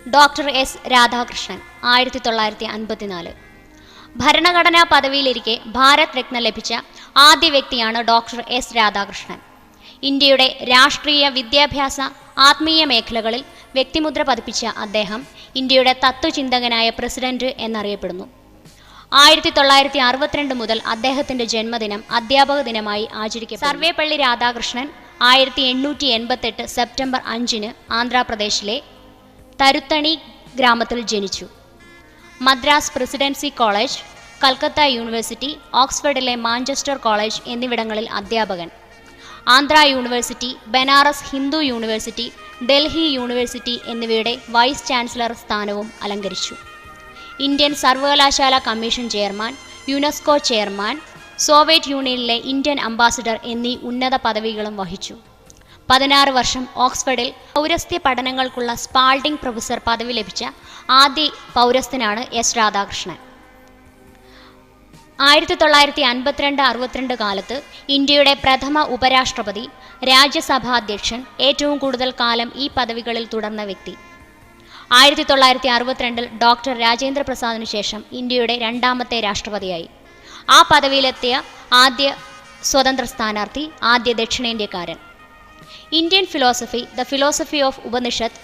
Doctor S Radhakrishnan 1954. ഭരണഘടനാ പദവിയിലിരിക്കെ ഭാരത് രത്ന ലഭിച്ച ആദ്യ വ്യക്തിയാണ് ഡോക്ടർ എസ് രാധാകൃഷ്ണൻ. ഇന്ത്യയുടെ രാഷ്ട്രീയ, വിദ്യാഭ്യാസ, ആത്മീയ മേഖലകളിൽ വ്യക്തിമുദ്ര പതിപ്പിച്ച അദ്ദേഹം ഇന്ത്യയുടെ തത്വചിന്തകനായ പ്രസിഡന്റ് എന്നറിയപ്പെടുന്നു. 1962 മുതൽ അദ്ദേഹത്തിൻ്റെ ജന്മദിനം അധ്യാപക ദിനമായി ആചരിക്കപ്പെടുന്നു. സർവേപ്പള്ളി രാധാകൃഷ്ണൻ 1888 സെപ്റ്റംബർ 5 ആന്ധ്രാപ്രദേശിലെ തരുത്തണി ഗ്രാമത്തിൽ ജനിച്ചു. Madras presidency college, Calcutta university, ഓക്സ്ഫോർഡിലെ മാഞ്ചസ്റ്റർ കോളേജ് എന്നിവിടങ്ങളിൽ അധ്യാപകൻ. Andhra university, Banaras Hindu university, Delhi university എന്നിവയുടെ വൈസ് ചാൻസലർ സ്ഥാനവും അലങ്കരിച്ചു. ഇന്ത്യൻ സർവകലാശാല commission chairman, UNESCO chairman, Soviet യൂണിയനിലെ ഇന്ത്യൻ അംബാസിഡർ എന്നീ ഉന്നത പദവികളും വഹിച്ചു. 16 വർഷം ഓക്സ്ഫോർഡിൽ പൗരസ്ത്യ പഠനങ്ങൾക്കുള്ള സ്പാൾഡിംഗ് പ്രൊഫസർ പദവി ലഭിച്ച ആദ്യ പൗരസ്ത്യനാണ് എസ് രാധാകൃഷ്ണൻ. 1952-62 കാലത്ത് ഇന്ത്യയുടെ പ്രഥമ ഉപരാഷ്ട്രപതി, രാജ്യസഭാധ്യക്ഷൻ, ഏറ്റവും കൂടുതൽ കാലം ഈ പദവികളിൽ തുടർന്ന വ്യക്തി. 1962 ഡോക്ടർ രാജേന്ദ്ര പ്രസാദിനു ശേഷം ഇന്ത്യയുടെ രണ്ടാമത്തെ രാഷ്ട്രപതിയായി. ആ പദവിയിലെത്തിയ ആദ്യ സ്വതന്ത്ര സ്ഥാനാർത്ഥി, ആദ്യ ദക്ഷിണേന്ത്യക്കാരൻ. Indian philosophy, the philosophy of Upanishad,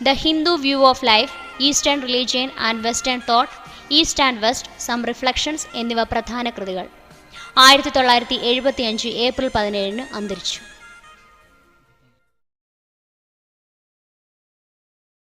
the Hindu view of life, eastern religion and western thought, east and west, some reflections എന്നിവ പ്രധാന കൃതികൾ. 1975 ഏപ്രിൽ 17 അന്തരിച്ചു.